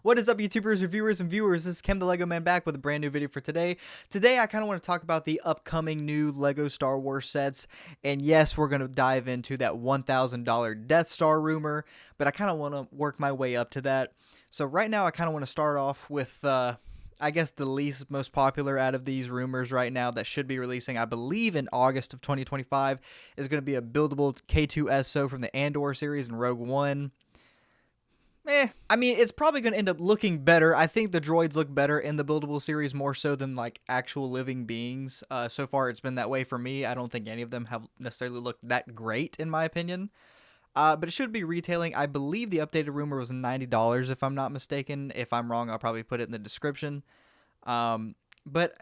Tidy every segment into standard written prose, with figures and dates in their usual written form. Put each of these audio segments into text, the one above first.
What is up, YouTubers, reviewers, and viewers? This is Kem the Lego Man back with a brand new video for today. Today, I kind of want to talk about the upcoming new Lego Star Wars sets. And yes, we're going to dive into that $1,000 Death Star rumor, but I kind of want to work my way up to that. So right now, I kind of want to start off with, I guess, the least most popular out of these rumors right now that should be releasing, I believe, in August of 2025, is going to be a Buildable K-2SO from the Andor series and Rogue One. I mean, it's probably going to end up looking better. I think the droids look better in the Buildable series more so than, like, actual living beings. So far, it's been that way for me. I don't think any of them have necessarily looked that great, in my opinion. But it should be retailing. I believe the updated rumor was $90, if I'm not mistaken. If I'm wrong, I'll probably put it in the description. But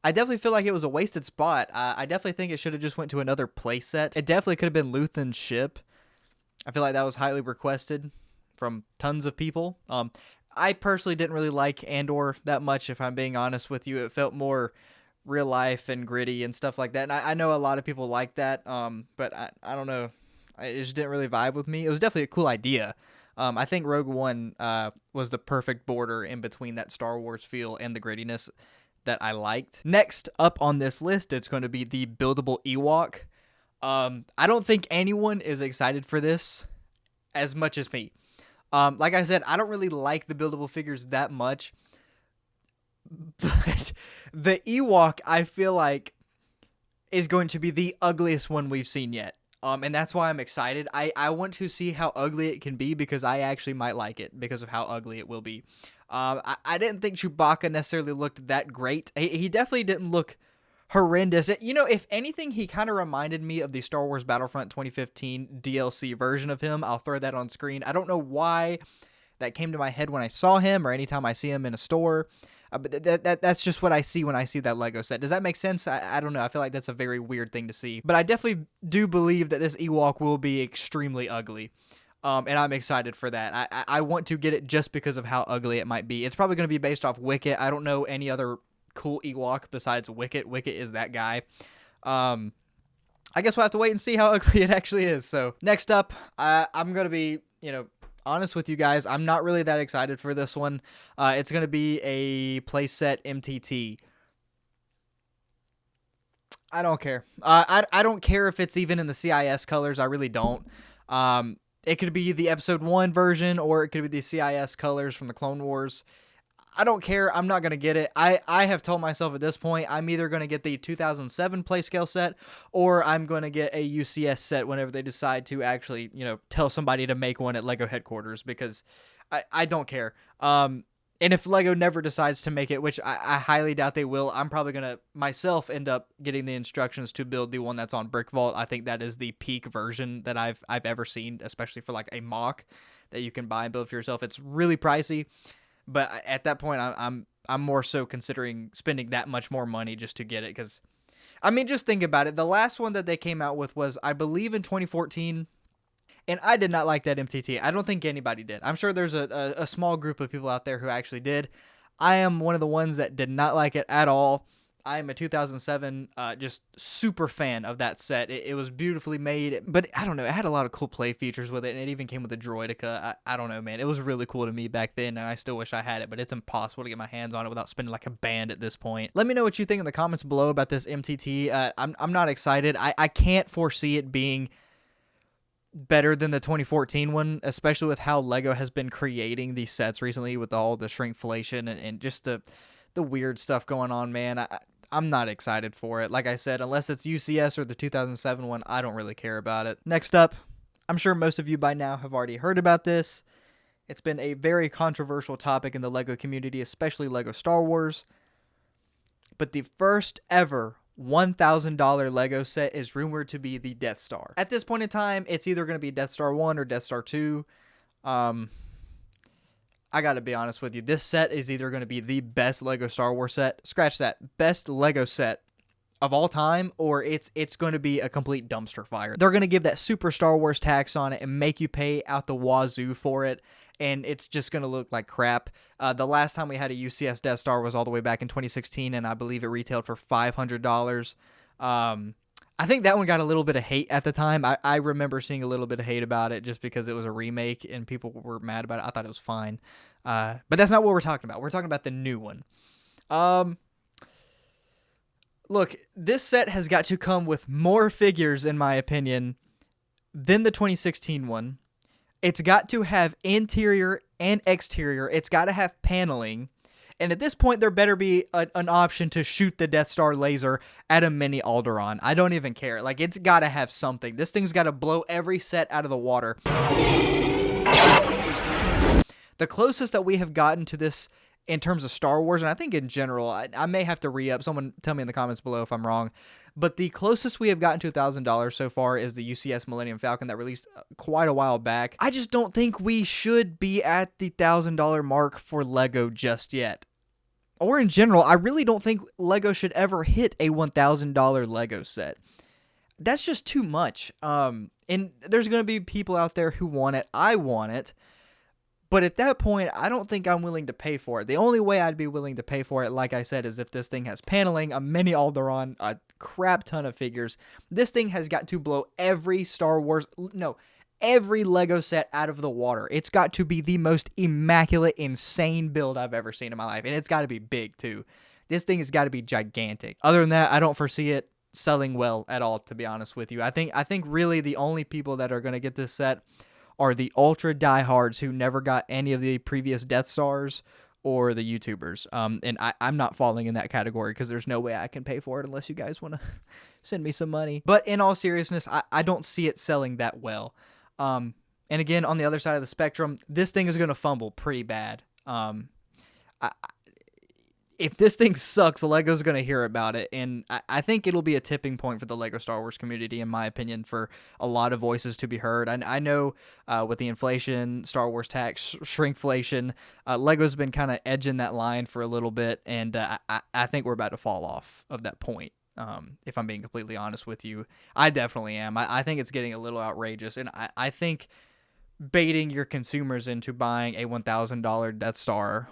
I definitely feel like it was a wasted spot. I definitely think it should have just went to another playset. It definitely could have been Luthen's ship. I feel like that was highly requested from tons of people. I personally didn't really like Andor that much, if I'm being honest with you. It felt more real life and gritty and stuff like that. And I know a lot of people like that, but I don't know. It just didn't really vibe with me. It was definitely a cool idea. I think Rogue One was the perfect border in between that Star Wars feel and the grittiness that I liked. Next up on this list, it's going to be the Buildable Ewok. I don't think anyone is excited for this as much as me. Like I said, I don't really like the buildable figures that much, but the Ewok, I feel like, is going to be the ugliest one we've seen yet. And that's why I'm excited. I want to see how ugly it can be because I actually might like it because of how ugly it will be. I didn't think Chewbacca necessarily looked that great. He definitely didn't look horrendous. You know, if anything, he kind of reminded me of the Star Wars Battlefront 2015 DLC version of him. I'll throw that on screen. I don't know why that came to my head when I saw him or anytime I see him in a store. But that's just what I see when I see that Lego set. Does that make sense? I don't know. I feel like that's a very weird thing to see. But I definitely do believe that this Ewok will be extremely ugly. And I'm excited for that. I want to get it just because of how ugly it might be. It's probably going to be based off Wicket. I don't know any other cool Ewok besides Wicket. Wicket is that guy. I guess we'll have to wait and see how ugly it actually is. So next up, I'm going to be, honest with you guys. I'm not really that excited for this one. It's going to be a playset MTT. I don't care. I don't care if it's even in the CIS colors. I really don't. It could be the episode 1 version or it could be the CIS colors from the Clone Wars. I don't care. I'm not going to get it. I have told myself at this point, I'm either going to get the 2007 Playscale set or I'm going to get a UCS set whenever they decide to actually, tell somebody to make one at LEGO headquarters because I don't care. And if LEGO never decides to make it, which I highly doubt they will, I'm probably going to myself end up getting the instructions to build the one that's on Brick Vault. I think that is the peak version that I've ever seen, especially for like a mock that you can buy and build for yourself. It's really pricey. But at that point, I'm more so considering spending that much more money just to get it. Because, I mean, just think about it. The last one that they came out with was, I believe, in 2014. And I did not like that MTT. I don't think anybody did. I'm sure there's a small group of people out there who actually did. I am one of the ones that did not like it at all. I am a 2007 just super fan of that set. It was beautifully made, but I don't know. It had a lot of cool play features with it, and it even came with a droidica. I don't know, man. It was really cool to me back then, and I still wish I had it, but it's impossible to get my hands on it without spending like a band at this point. Let me know what you think in the comments below about this MTT. I'm not excited. I can't foresee it being better than the 2014 one, especially with how LEGO has been creating these sets recently with all the shrinkflation and just the weird stuff going on, man. I'm not excited for it. Like I said, unless it's UCS or the 2007 one, I don't really care about it. Next up, I'm sure most of you by now have already heard about this. It's been a very controversial topic in the LEGO community, especially LEGO Star Wars. But the first ever $1,000 LEGO set is rumored to be the Death Star. At this point in time, it's either going to be Death Star 1 or Death Star 2. I gotta be honest with you, this set is either going to be the best LEGO Star Wars set, scratch that, best LEGO set of all time, or it's going to be a complete dumpster fire. They're going to give that super Star Wars tax on it and make you pay out the wazoo for it, and it's just going to look like crap. The last time we had a UCS Death Star was all the way back in 2016, and I believe it retailed for $500. I think that one got a little bit of hate at the time. I remember seeing a little bit of hate about it just because it was a remake and people were mad about it. I thought it was fine. But that's not what we're talking about. We're talking about the new one. Look, this set has got to come with more figures, in my opinion, than the 2016 one. It's got to have interior and exterior. It's got to have paneling. And at this point, there better be an option to shoot the Death Star laser at a mini Alderaan. I don't even care. Like, it's got to have something. This thing's got to blow every set out of the water. The closest that we have gotten to this in terms of Star Wars, and I think in general, I may have to re-up. Someone tell me in the comments below if I'm wrong. But the closest we have gotten to $1,000 so far is the UCS Millennium Falcon that released quite a while back. I just don't think we should be at the $1,000 mark for LEGO just yet. Or in general, I really don't think LEGO should ever hit a $1,000 LEGO set. That's just too much. And there's going to be people out there who want it. I want it. But at that point, I don't think I'm willing to pay for it. The only way I'd be willing to pay for it, like I said, is if this thing has paneling, a mini Alderaan, a crap ton of figures. This thing has got to blow every every LEGO set out of the water. It's got to be the most immaculate, insane build I've ever seen in my life. And it's got to be big, too. This thing has got to be gigantic. Other than that, I don't foresee it selling well at all, to be honest with you. I think really the only people that are going to get this set are the ultra diehards who never got any of the previous Death Stars or the YouTubers. And I'm not falling in that category because there's no way I can pay for it unless you guys want to send me some money. But in all seriousness, I don't see it selling that well. And again, on the other side of the spectrum, this thing is going to fumble pretty bad. If this thing sucks, LEGO's going to hear about it, and I think it'll be a tipping point for the LEGO Star Wars community, in my opinion, for a lot of voices to be heard. I know with the inflation, Star Wars tax, shrinkflation, LEGO's been kind of edging that line for a little bit, and I think we're about to fall off of that point. If I'm being completely honest with you, I definitely am. I think it's getting a little outrageous, and I think baiting your consumers into buying a $1,000 Death Star,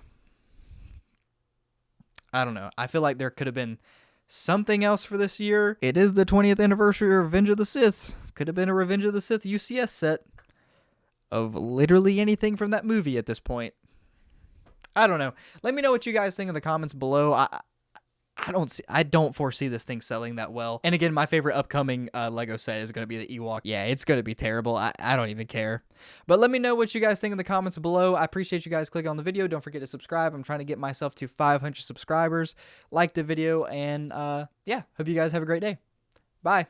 I don't know. I feel like there could have been something else for this year. It is the 20th anniversary of Revenge of the Sith. Could have been a Revenge of the Sith UCS set of literally anything from that movie at this point. I don't know. Let me know what you guys think in the comments below. I don't foresee this thing selling that well. And again, my favorite upcoming LEGO set is going to be the Ewok. Yeah, it's going to be terrible. I don't even care. But let me know what you guys think in the comments below. I appreciate you guys clicking on the video. Don't forget to subscribe. I'm trying to get myself to 500 subscribers. Like the video, and yeah, hope you guys have a great day. Bye.